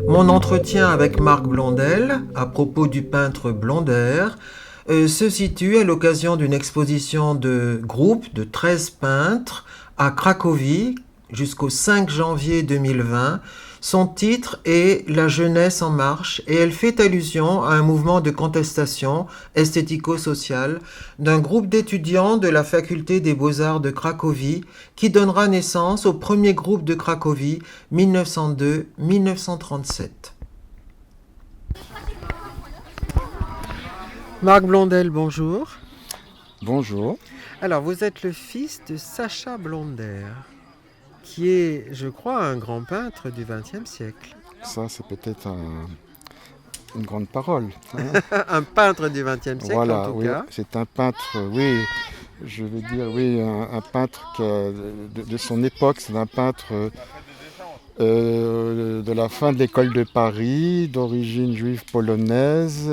Mon entretien avec Marc Blondel à propos du peintre Blonder se situe à l'occasion d'une exposition de groupe de 13 peintres à Cracovie jusqu'au 5 janvier 2020. Son titre est La jeunesse en marche et elle fait allusion à un mouvement de contestation esthético-social d'un groupe d'étudiants de la faculté des beaux-arts de Cracovie qui donnera naissance au premier groupe de Cracovie 1902-1937. Marc Blondel, bonjour. Bonjour. Alors, vous êtes le fils de Sacha Blonder, qui est, je crois, un grand peintre du XXe siècle. Ça, c'est peut-être une grande parole. Un peintre du XXe siècle, Voilà, en tout oui, cas. c'est un peintre, oui, je veux dire, oui, un peintre de son époque. C'est un peintre de la fin de l'école de Paris, d'origine juive polonaise,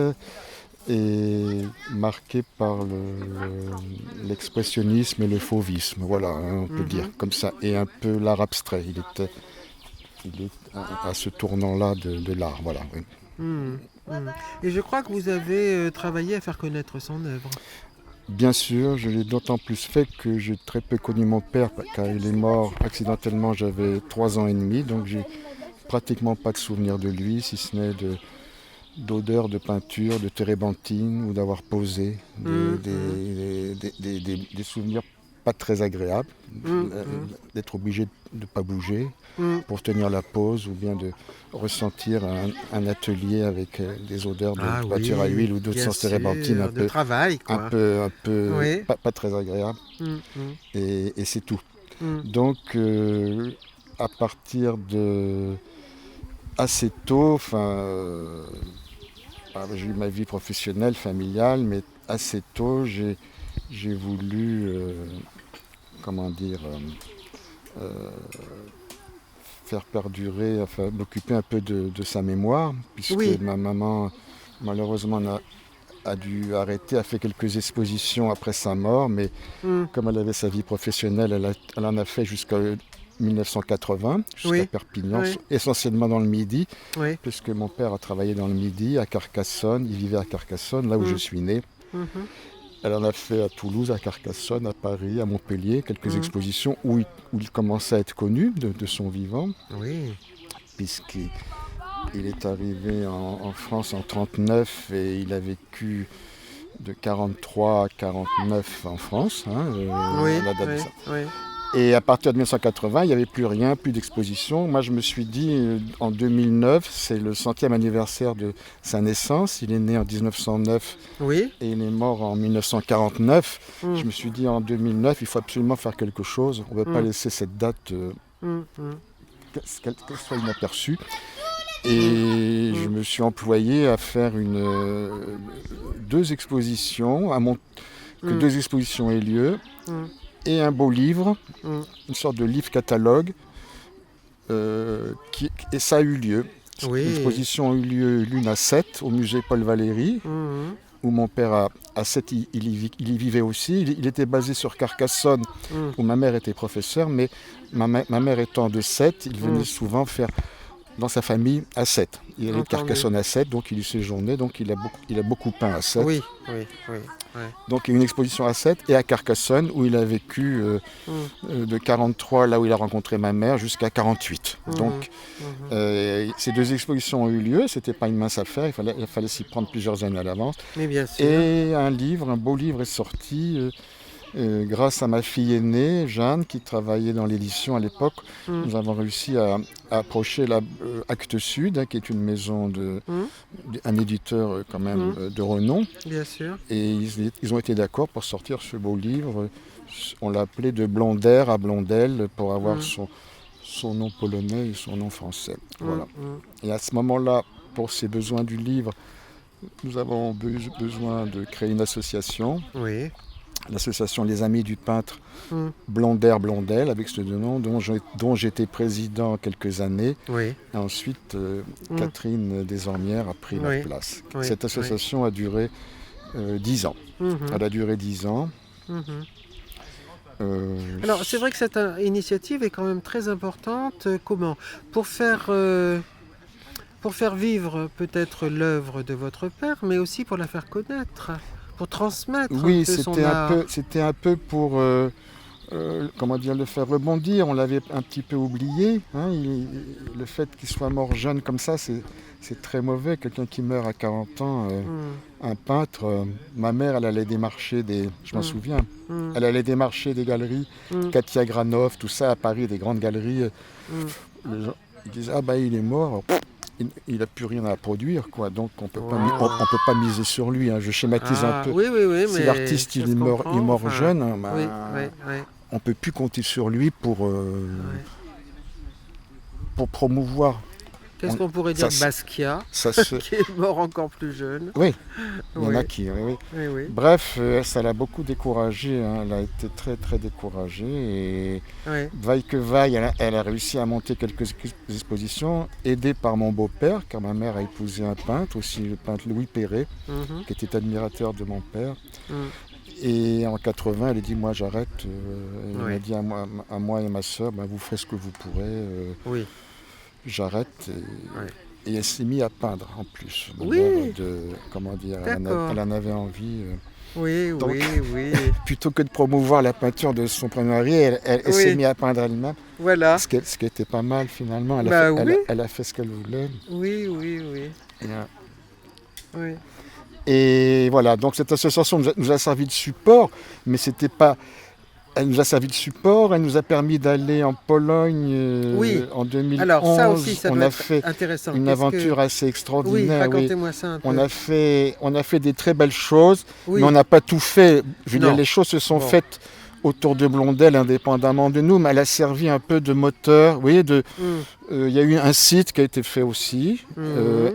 et marqué par l'expressionnisme et le fauvisme, voilà, on peut dire comme ça, et un peu l'art abstrait. Il est à ce tournant-là de l'art, voilà. Oui. Et je crois que vous avez travaillé à faire connaître son œuvre. Bien sûr, je l'ai d'autant plus fait que j'ai très peu connu mon père, car il est mort accidentellement, j'avais 3 ans et demi, donc j'ai pratiquement pas de souvenir de lui, si ce n'est d'odeur de peinture, de térébenthine ou d'avoir posé des souvenirs pas très agréables, d'être obligé de ne pas bouger pour tenir la pose ou bien de ressentir un atelier avec des odeurs de peinture à huile ou d'autres sans térébenthine de travail, quoi. Oui. pas très agréables et c'est tout. Donc à partir de assez tôt, j'ai eu ma vie professionnelle, familiale, mais assez tôt, j'ai voulu, faire perdurer, m'occuper un peu de sa mémoire, puisque ma maman, malheureusement, a dû arrêter, a fait quelques expositions après sa mort, mais comme elle avait sa vie professionnelle, elle en a fait jusqu'à 1980, jusqu'à Perpignan, essentiellement dans le Midi, puisque mon père a travaillé dans le Midi, à Carcassonne, il vivait à Carcassonne, là où je suis né. Elle en a fait à Toulouse, à Carcassonne, à Paris, à Montpellier, quelques expositions où il commençait à être connu de son vivant, puisqu'il est arrivé en France en 1939 et il a vécu de 1943 à 1949 en France. La date de ça. Et à partir de 1980, il n'y avait plus rien, plus d'exposition. Moi, je me suis dit, en 2009, c'est le 100e anniversaire de sa naissance. Il est né en 1909 et il est mort en 1949. Je me suis dit, en 2009, il faut absolument faire quelque chose. On ne peut pas laisser cette date qu'elle soit inaperçue. Et je me suis employé à faire deux expositions, que 2 expositions aient lieu. Et un beau livre, une sorte de livre catalogue, et ça a eu lieu. L'exposition a eu lieu l'une à Sète, au musée Paul Valéry, où mon père à Sète, il y vivait aussi. Il était basé sur Carcassonne, où ma mère était professeure, mais ma mère étant de Sète, il venait souvent faire dans sa famille à Sète. Il allait de Carcassonne à Sète, donc il y séjournait, donc il a beaucoup peint à Sète. Donc il y a une exposition à Sète et à Carcassonne où il a vécu de 43, là où il a rencontré ma mère, jusqu'à 48. Donc ces 2 expositions ont eu lieu, c'était pas une mince affaire, il fallait s'y prendre plusieurs années à l'avance. Mais bien sûr. Et un beau livre est sorti grâce à ma fille aînée, Jeanne, qui travaillait dans l'édition à l'époque. Nous avons réussi à approcher Actes Sud, qui est une maison un éditeur quand même de renom. Bien sûr. Et ils ont été d'accord pour sortir ce beau livre. On l'a appelé De Blonder à Blondel pour avoir son nom polonais et son nom français. Voilà. Et à ce moment-là, pour ces besoins du livre, nous avons besoin de créer une association. L'association Les Amis du peintre Blonder-Blondel, avec ce 2 noms, dont j'étais président quelques années. Et ensuite, Catherine Desormières a pris la place. Cette association a duré 10 ans. Elle a duré 10 ans. Alors, c'est vrai que cette initiative est quand même très importante. Comment? Pour faire vivre peut-être l'œuvre de votre père, mais aussi pour la faire connaître, pour transmettre un Oui, peu son art. c'était un peu pour comment dire, le faire rebondir. On l'avait un petit peu oublié. Hein. Le fait qu'il soit mort jeune comme ça, c'est très mauvais. Quelqu'un qui meurt à 40 ans, un peintre. Ma mère, elle allait démarcher je m'en souviens, elle allait démarcher des galeries, Katia Granov, tout ça à Paris, des grandes galeries. Les gens ils disent ah bah il est mort. Il n'a plus rien à produire, quoi. Donc on peut pas miser sur lui. Hein. Je schématise un peu. Oui, Si mais l'artiste il est mort jeune, hein, oui. on peut plus compter sur lui pour promouvoir. Qu'est-ce qu'on pourrait dire de Basquiat, qui est mort encore plus jeune? Oui, il y en a qui. Oui. Bref, ça l'a beaucoup découragée. Hein. Elle a été très très découragée. Et vaille que vaille, elle a réussi à monter quelques expositions, aidée par mon beau-père, car ma mère a épousé un peintre, aussi le peintre Louis Perret, qui était admirateur de mon père. Et en 80, elle a dit moi j'arrête. Elle m'a dit à moi et ma soeur, vous ferez ce que vous pourrez. J'arrête. Et elle s'est mise à peindre en plus. Comment dire, elle en avait envie. Donc, plutôt que de promouvoir la peinture de son premier mari, elle s'est mise à peindre elle-même. Voilà. Ce qui était pas mal finalement. Elle a fait ce qu'elle voulait. Oui. Et voilà, donc cette association nous a servi de support, mais c'était pas. Elle nous a servi de support, elle nous a permis d'aller en Pologne en 2011. Alors ça aussi, ça on a fait intéressant. Une aventure assez extraordinaire. Racontez-moi ça un peu. On a fait des très belles choses, mais on n'a pas tout fait. Je veux dire, les choses se sont faites autour de Blondel, indépendamment de nous, mais elle a servi un peu de moteur. Vous voyez, il y a eu un site qui a été fait aussi,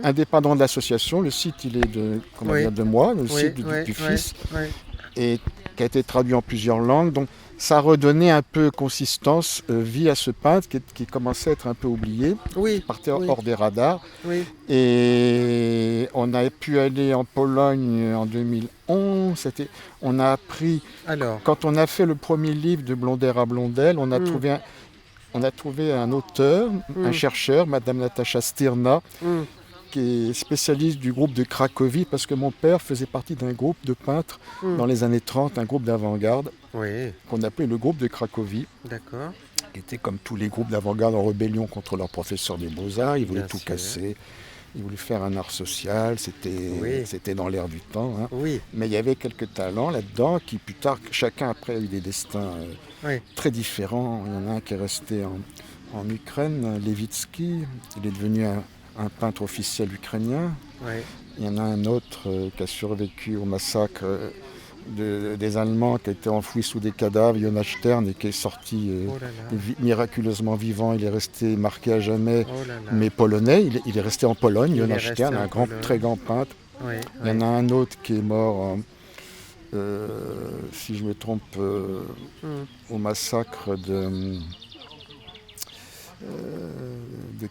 indépendant de l'association. Le site, il est de moi, le site du fils, et qui a été traduit en plusieurs langues. Donc, ça a redonné un peu consistance, vie à ce peintre qui commençait à être un peu oublié, qui partait hors des radars. Et on a pu aller en Pologne en 2011. On a appris, quand on a fait le premier livre de Blondel à Blondel, on a trouvé un auteur, un chercheur, Madame Natasha Stirna, qui est spécialiste du groupe de Cracovie, parce que mon père faisait partie d'un groupe de peintres dans les années 30, un groupe d'avant-garde, qu'on appelait le groupe de Cracovie. D'accord. Qui était comme tous les groupes d'avant-garde en rébellion contre leur professeur des Beaux-Arts. Ils voulaient tout casser. Ils voulaient faire un art social. C'était dans l'air du temps. Hein. Mais il y avait quelques talents là-dedans qui, plus tard, chacun après a eu des destins très différents. Il y en a un qui est resté en Ukraine, Levitsky. Il est devenu un peintre officiel ukrainien. Il y en a un autre qui a survécu au massacre des Allemands, qui a été enfoui sous des cadavres, Jonas Stern, et qui est sorti miraculeusement vivant. Il est resté marqué à jamais, mais polonais. Il est resté en Pologne, Jonas Stern, très grand peintre. Il y en a un autre qui est mort, si je me trompe, au massacre de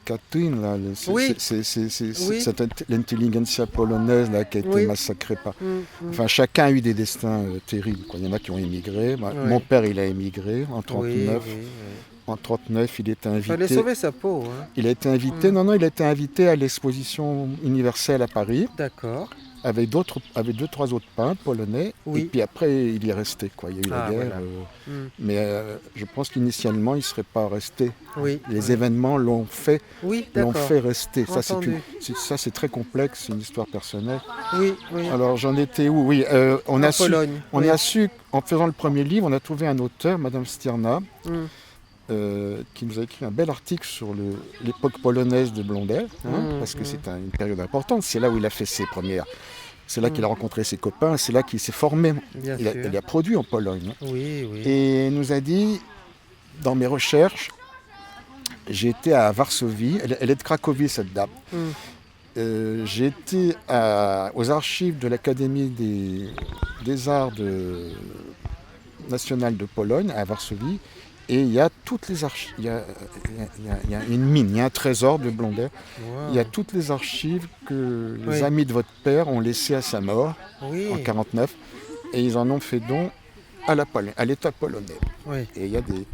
Katyn, là, c'est l'intelligentsia polonaise là, qui a été massacrée par. Enfin, chacun a eu des destins terribles. Quoi. Il y en a qui ont émigré. Mon père, il a émigré en 1939. En 1939, il était invité. Il fallait sauver sa peau. Hein. Il a été invité. Non, il a été invité à l'exposition universelle à Paris. D'accord. Avec 2-3 autres peintres polonais, et puis après il y est resté. Quoi. Il y a eu la guerre, mais je pense qu'initialement il ne serait pas resté. Les événements l'ont fait rester. Ça c'est très complexe, c'est une histoire personnelle. Alors j'en étais où? On a su, en faisant le premier livre, on a trouvé un auteur, Madame Stirna, qui nous a écrit un bel article sur l'époque polonaise de Blondel, parce que c'est une période importante. C'est là où il a fait ses premières. C'est là qu'il a rencontré ses copains, c'est là qu'il s'est formé. Il a produit en Pologne. Et il nous a dit, dans mes recherches, j'ai été à Varsovie, elle est de Cracovie cette dame. J'ai été aux archives de l'Académie des Arts nationales de Pologne, à Varsovie. Et il y a toutes les archives. Il y a une mine, il y a un trésor de Blondel. Wow. Il y a toutes les archives que les amis de votre père ont laissées à sa mort en 1949. Et ils en ont fait don à l'État polonais. Oui. Et il y a des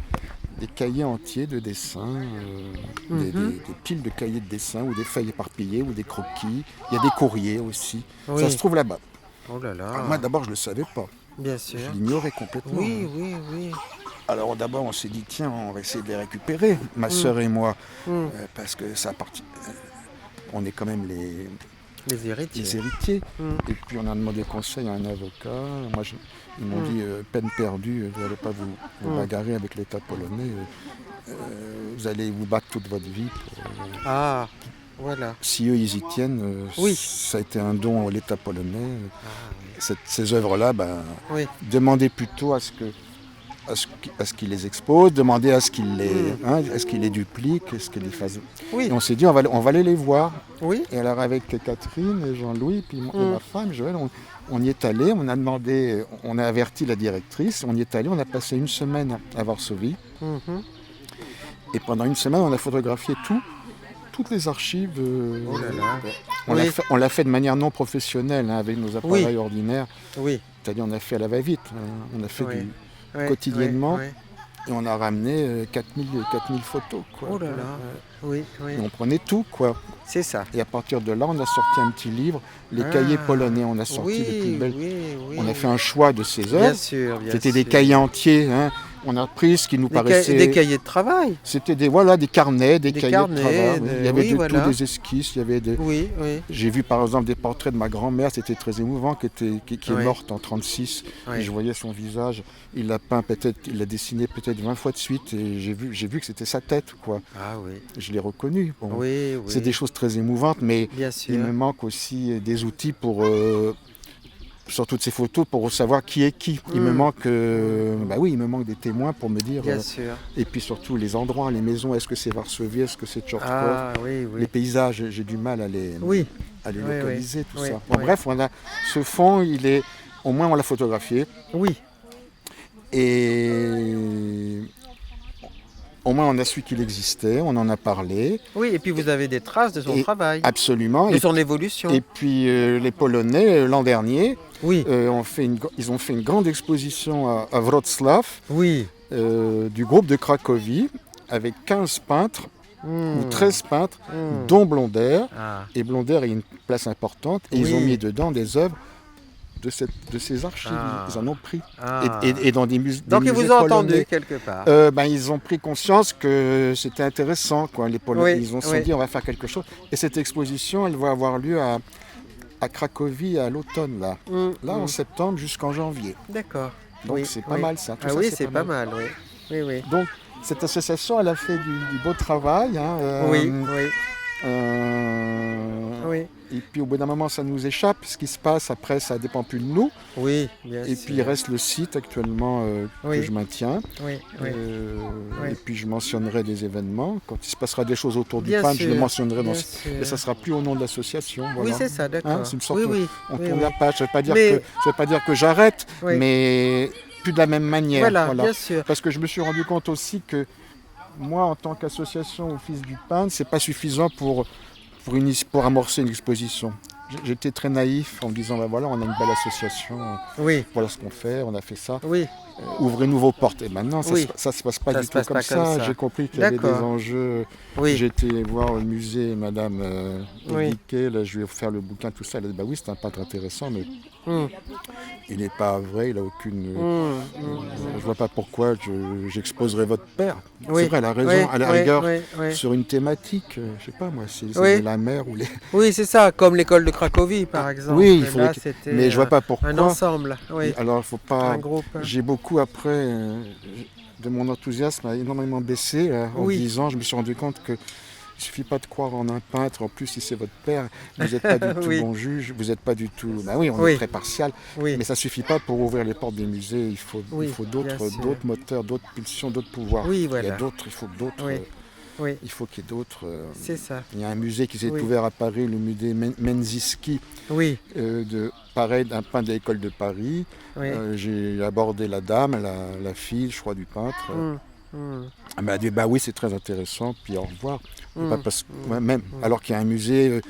cahiers entiers de dessins, des piles de cahiers de dessins, ou des feuilles éparpillées, ou des croquis. Il y a des courriers aussi. Ça se trouve là-bas. Oh là là. Alors moi, d'abord, je ne le savais pas. Bien sûr. Je l'ignorais complètement. Oui. Alors d'abord, on s'est dit, tiens, on va essayer de les récupérer, ma sœur et moi, parce que ça appartient. On est quand même les héritiers. Et puis on a demandé conseil à un avocat. Moi, ils m'ont dit, peine perdue, vous n'allez pas vous bagarrer avec l'État polonais. Vous allez vous battre toute votre vie. Voilà. Si eux, ils y tiennent, ça a été un don à l'État polonais. Ces œuvres-là, demandez plutôt à ce qu'ils les exposent, demander à ce qu'ils les dupliquent, est-ce qu'ils les fassent. Et on s'est dit, on va aller les voir. Et alors avec Catherine et Jean-Louis, puis et ma femme, Joël, on y est allé, on a demandé, on a averti la directrice, on y est allé, on a passé une semaine à Varsovie. Et pendant une semaine, on a photographié toutes les archives. On l'a fait de manière non professionnelle, avec nos appareils ordinaires. C'est-à-dire on a fait à la va-vite, on a fait quotidiennement. Et on a ramené 4000 photos. Quoi. Oh là là. Et on prenait tout, quoi. C'est ça. Et à partir de là, on a sorti un petit livre, les cahiers polonais. On a sorti les plus belles. On a fait un choix de ces œuvres. Bien sûr. C'était des cahiers entiers. On a pris ce qui nous paraissait... Des cahiers de travail. C'était des carnets, des cahiers de travail. Il y avait tout, des esquisses. Il y avait J'ai vu par exemple des portraits de ma grand-mère, c'était très émouvant, qui est morte en 1936. Et je voyais son visage. Il l'a dessiné peut-être 20 fois de suite. Et j'ai vu que c'était sa tête, quoi. Je l'ai reconnu. Bon. C'est des choses très émouvantes, mais il me manque aussi des outils pour... sur toutes ces photos pour savoir qui est qui. Il me manque il me manque des témoins pour me dire. Bien sûr. Et puis surtout les endroits, les maisons, est-ce que c'est Varsovie, est-ce que c'est Tchortkov. Les paysages, j'ai du mal à les localiser, tout ça. Bref, on a ce fond, au moins on l'a photographié. Et au moins on a su qu'il existait, on en a parlé. Et puis vous avez des traces de son travail. Absolument. De son évolution. Et puis les Polonais, l'an dernier, ils ont fait une grande exposition à Wrocław du groupe de Cracovie avec 15 peintres ou 13 peintres, dont Blondel. Et Blondel a une place importante. Et ils ont mis dedans des œuvres de ces archives. Ils en ont pris. Et dans des musées. Donc ils vous ont entendu quelque part. Ils ont pris conscience que c'était intéressant, quoi. Les Polonais, ils se sont dit on va faire quelque chose. Et cette exposition, elle va avoir lieu à Cracovie à l'automne, là en septembre jusqu'en janvier. D'accord. Donc c'est pas mal ça. C'est pas mal. Donc cette association, elle a fait du beau travail. Et puis au bout d'un moment, ça nous échappe. Ce qui se passe après, ça dépend plus de nous. Bien et sûr. puis il reste le site actuellement que je maintiens. Et puis je mentionnerai des événements. Quand il se passera des choses autour du peintre, je le mentionnerai. Mais ça ne sera plus au nom de l'association. Voilà. Oui, c'est ça, d'accord. C'est une sorte on tourne la page. Ça ne veut pas dire que j'arrête, mais plus de la même manière. Voilà. Bien sûr. Parce que je me suis rendu compte aussi que moi, en tant qu'association Office du peintre, c'est pas suffisant pour amorcer une exposition. J'étais très naïf en me disant, voilà, on a une belle association, voilà ce qu'on fait, on a fait ça. Ouvrez-nous vos portes. Et maintenant, ça ne se passe pas du tout comme ça. J'ai compris qu'il y avait des enjeux. J'ai été voir au musée Madame Riquet, là, je lui ai offert le bouquin, tout ça. Elle a dit, c'est un peintre intéressant, mais il n'est pas vrai, il n'a aucune... je ne vois pas pourquoi j'exposerais votre père. C'est vrai, elle a raison, à la rigueur, sur une thématique, je ne sais pas moi, c'est la mer ou les... Oui, c'est ça, comme l'école de Cracovie, par exemple. Mais je ne vois pas pourquoi. Un ensemble, Alors, il ne faut pas... Un groupe. J'ai beaucoup, après, de mon enthousiasme a énormément baissé. En 10 ans, je me suis rendu compte que il ne suffit pas de croire en un peintre. En plus, si c'est votre père, vous n'êtes pas du tout bon juge, vous n'êtes pas du tout... on est très partial, mais ça ne suffit pas pour ouvrir les portes des musées. Il faut d'autres moteurs, d'autres pulsions, d'autres pouvoirs. Il faut qu'il y ait d'autres... C'est ça. Il y a un musée qui s'est ouvert à Paris, le musée Menziski, pareil, d'un peintre de l'école de Paris. J'ai abordé la dame, la fille, je crois, du peintre. Hmm. Elle m'a dit bah oui, c'est très intéressant, puis au revoir. Pas parce que, Hmm. même, Hmm. alors qu'il y a un musée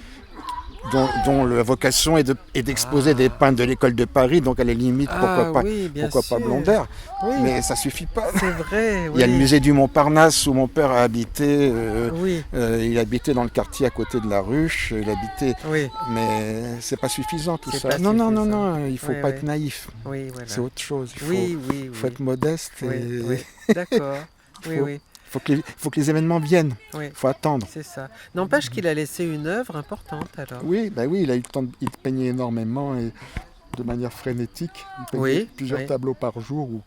dont la vocation est d'exposer des peintres de l'école de Paris, donc à la limite, Ah oui, bien pourquoi pas sûr. Blondel. Oui, Mais ça suffit pas. c'est vrai, Il y a le oui. musée du Montparnasse où mon père a habité. Oui, Il habitait dans le quartier à côté de la Ruche. Il habitait, oui, mais c'est pas suffisant tout c'est ça. pas Non, non, non, suffisant. non. Il faut Oui, pas oui, être naïf. oui, C'est voilà. autre chose. Oui, oui, Faut oui, être modeste oui, et oui. D'accord. Oui, faut, oui, faut que les événements viennent. oui. Faut attendre. C'est ça. N'empêche qu'il a laissé une œuvre importante alors. Oui, bah oui, il a eu le temps. Il peignait énormément et de manière frénétique. Il peignait Oui, plusieurs oui, tableaux par jour. Où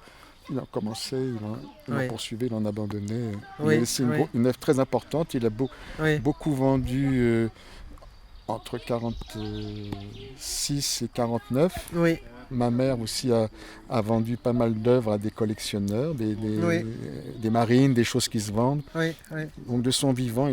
il a commencé, il en oui, poursuivait, il en abandonnait. Il a oui, laissé oui, une œuvre très importante. Il a oui, beaucoup vendu entre 46 et 49. oui, Ma mère aussi a vendu pas mal d'œuvres à des collectionneurs, oui, des marines, des choses qui se vendent. oui, oui. Donc de son vivant,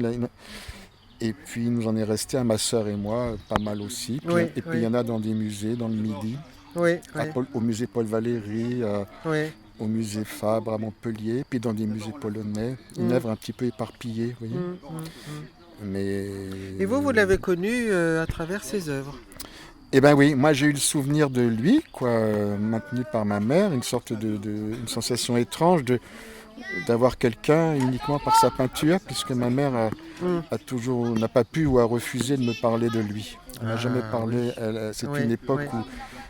et puis il nous en est resté à ma sœur et moi pas mal aussi. Oui, Et puis il y oui, en a dans des musées, dans le Midi, oui, oui, au musée Paul Valéry, oui. au musée Fabre à Montpellier, puis dans des musées polonais. Une Mm, œuvre un petit peu éparpillée, vous voyez. mm, mm, mm. Mais Et vous l'avez connu à travers ses œuvres. eh ben oui, moi j'ai eu le souvenir de lui, quoi, maintenu par ma mère, une sorte une sensation étrange d'avoir quelqu'un uniquement par sa peinture, puisque ma mère Mm. n'a pas pu ou a refusé de me parler de lui. Elle n'a jamais Ah oui, parlé. C'est oui, une époque oui, où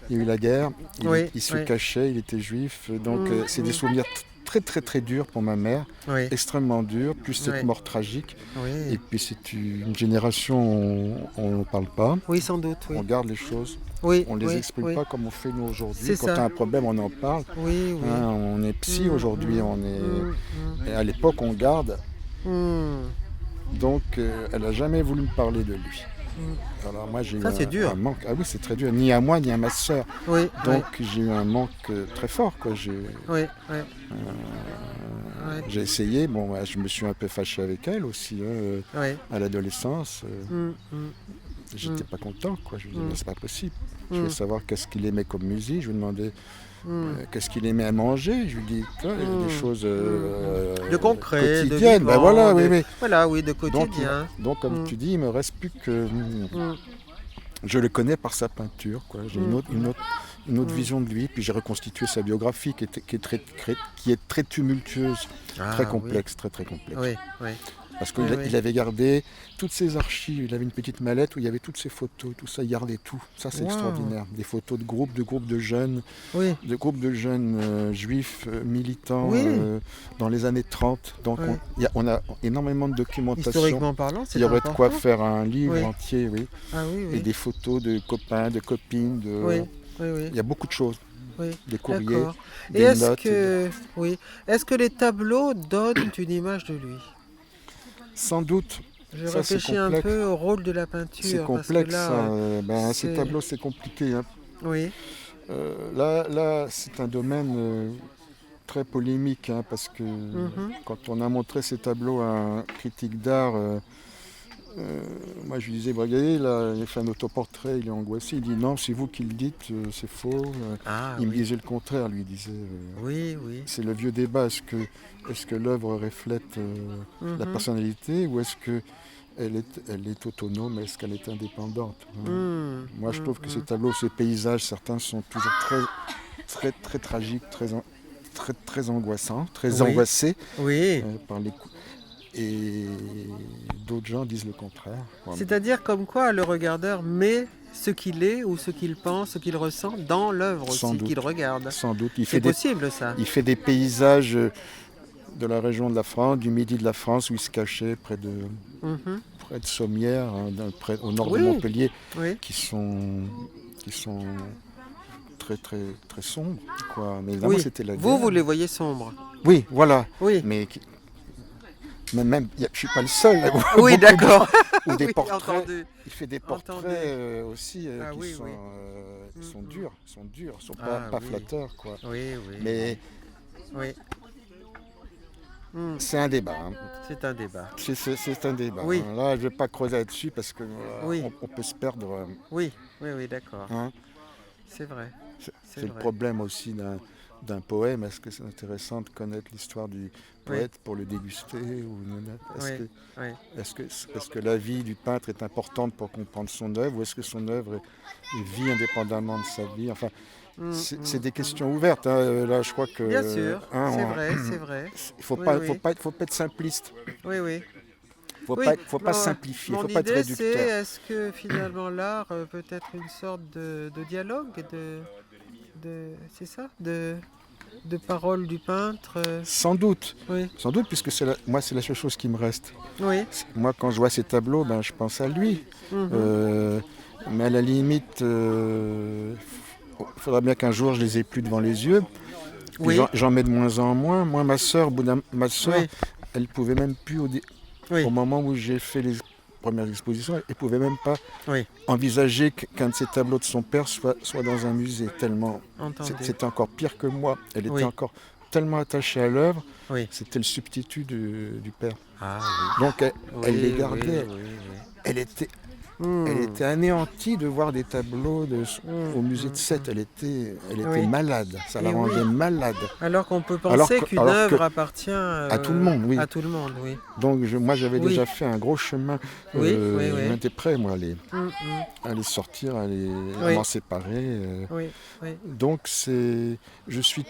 il y a eu la guerre, oui, il se oui. cachait, il était juif, donc Mm, c'est des mm. souvenirs très très très durs pour ma mère, Oui, extrêmement durs, plus cette oui, mort tragique. Et oui. puis c'est une génération, on n'en parle pas, Oui, sans doute, on oui. garde les choses. Oui, On ne les oui, exprime oui. pas comme on fait nous aujourd'hui. C'est Quand tu as ça. un problème, on en parle. Oui, oui. Hein, on est psy Mm, aujourd'hui, mm, et à l'époque on garde. mm, mm, Donc elle n'a jamais voulu me parler de lui. mm. Alors moi j'ai eu Ça, c'est un dur. manque. Ah oui, c'est très dur, ni à moi ni à ma soeur. Oui, oui, Donc j'ai eu un manque très fort, quoi. oui, oui, oui, J'ai essayé, bon, ouais, je me suis un peu fâché avec elle aussi, hein, oui. à l'adolescence. Mm, mm, J'étais mm, pas content, quoi. Je me disais, mm, mais c'est pas possible. Je mm, voulais savoir qu'est-ce qu'il aimait comme musique. Je lui demandais mm, qu'est-ce qu'il aimait à manger. Je lui dis, tu vois, des mm, choses de concret, de quotidiennes. Ben voilà, vivant, oui, oui. voilà, oui, de Donc, quotidien. comme Mm, tu dis, il me reste plus que mm, je le connais par sa peinture, quoi. J'ai mm, une autre mm. vision de lui. Puis j'ai reconstitué sa biographie qui est très tumultueuse, très Ah oui, complexe, très très complexe. oui, oui, Parce oui, qu'il oui. il avait gardé toutes ses archives. Il avait une petite mallette où il y avait toutes ses photos, tout ça. Il gardait tout. Ça, c'est Waouh. extraordinaire. Des photos de groupes de jeunes, Oui, juifs militants oui, dans les années 30. Donc oui. on a énormément de documentation. Historiquement parlant, Il c'est y aurait de quoi important. faire un livre Oui. entier, oui. Ah oui, Et oui. des photos de copains, de copines, Oui, oui, oui, il y a beaucoup de choses. oui. Des courriers, D'accord. Et des notes. est-ce que les tableaux donnent une image de lui? Sans doute, Je ça c'est réfléchis un complexe. peu au rôle de la C'est peinture parce que complexe, là, hein. Ces c'est, tableaux, c'est compliqué, hein. oui, Là, c'est un domaine très polémique, hein, parce que mhm. quand on a montré ces tableaux à un critique d'art, moi je lui disais, bah, regardez, là, il a fait un autoportrait, il est angoissé. Il dit, non, c'est vous qui le dites, c'est faux. Ah Il me oui, disait le contraire, lui disait. oui, oui, C'est le vieux débat, est-ce que l'œuvre reflète la mhm. personnalité ou est-ce que elle est autonome, est-ce qu'elle est indépendante, hein. Mm, Moi, je mm, trouve que ces mm. tableaux, ces paysages, certains sont toujours très, très, très tragiques, très, très angoissants, très Oui, angoissés oui. par les coups. Et d'autres gens disent le contraire, quoi. C'est-à-dire comme quoi le regardeur met ce qu'il est ou ce qu'il pense, ce qu'il ressent dans l'œuvre Sans aussi qu'il doute, regarde. sans doute. C'est possible ça. Il fait des paysages de la région de la France, du midi de la France, où il se cachait Mhm. près de Sommières, hein, au nord de Oui, Montpellier, oui, qui sont très très très sombres, quoi. Mais évidemment, oui. c'était la Vous, guerre. vous les voyez sombres. Oui, voilà. Oui, Mais je suis pas le seul. oui, Beaucoup de d'accord. ou des Oui, portraits. entendu. Il fait des portraits Entendu. aussi Ah qui oui, sont, oui. sont Mm, mm. durs, sont Ah pas oui. flatteurs, quoi. Oui, oui, Mais oui. Mm. c'est un débat, hein. C'est un débat. C'est un débat, Oui, hein. Là, je vais pas creuser là-dessus parce que oui, on peut se perdre, oui, oui, oui, d'accord. hein. C'est vrai, c'est C'est le vrai. problème aussi d'un poème, est-ce que c'est intéressant de connaître l'histoire du poète pour le déguster est-ce que la vie du peintre est importante pour comprendre son œuvre ou est-ce que son œuvre vit indépendamment de sa vie? Enfin, c'est des questions ouvertes. Hein. Là, je crois que Bien sûr, c'est vrai, c'est vrai. Il faut Oui, pas, oui. faut pas être simpliste. Oui, oui. Faut pas simplifier. Faut pas être Idée, c'est réducteur. est-ce que finalement l'art peut être une sorte de dialogue, c'est ça, de parole du peintre. Oui, Sans doute, puisque moi c'est la seule chose qui me reste. oui. Moi, quand je vois ces tableaux, ben, je pense à lui. Mhm. Mais à la limite, il faudra bien qu'un jour je les ai plus devant les yeux. Puis Oui, j'en mets de moins en moins. Moi, ma sœur, oui, elle pouvait même plus au oui, moment où j'ai fait les premières expositions, elle pouvait même pas oui. envisager qu'un de ces tableaux de son père soit dans un musée. Tellement, Entendu. c'était encore pire que moi. Elle était Oui, encore tellement attachée à l'œuvre. oui. C'était le substitut du père. Ah Donc oui. elle les Oui, gardait. oui, oui, Elle était, oui. elle était anéantie de voir des tableaux au musée de Sète. Elle était Oui. malade. Ça la Et oui. rendait malade. Alors qu'on peut penser qu'une alors que œuvre appartient à tout le monde, oui. à tout le monde, oui. Donc moi j'avais Oui. déjà fait un gros chemin. Oui, oui, oui. J'étais prêt moi Mm, mm. à les sortir, à Oui. m'en séparer. Oui, oui. Donc je suis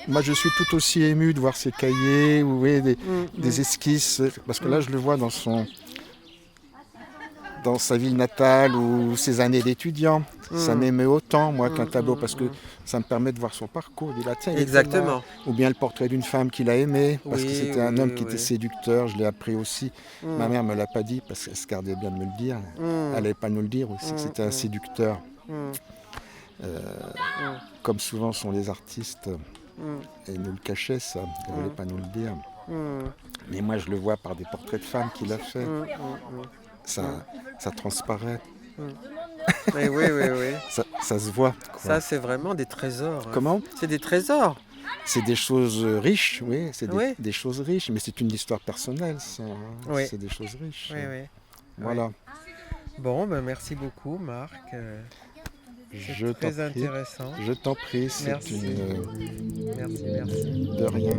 tout aussi ému de voir ces cahiers ou des esquisses, parce que là je le vois dans sa ville natale ou ses années d'étudiant. Ça m'émeut autant, moi, qu'un tableau, parce que ça me permet de voir son parcours. Il a tiens, il était là. Exactement. Ou bien le portrait d'une femme qu'il a aimée, parce que Oui, c'était un homme qui oui. était séducteur. Je l'ai appris aussi. Ma mère me l'a pas dit, parce qu'elle se gardait bien de me le dire. Elle n'allait pas nous le dire aussi, que c'était un séducteur. Comme souvent sont les artistes, et nous le cachaient, ça. Elle ne voulait pas nous le dire. Mais moi, je le vois par des portraits de femmes qu'il a fait. Ça transparaît. Oui, oui, oui, oui. Ça se voit. Quoi. Ça, c'est vraiment des trésors. Comment ? C'est des trésors. C'est des choses riches, oui. C'est Oui. des choses riches, mais c'est une histoire personnelle, ça. Oui. C'est des choses riches. Oui, oui. Voilà. Oui. Bon, ben merci beaucoup, Marc. C'est très intéressant. Je t'en prie, c'est Merci. Merci, merci. De rien.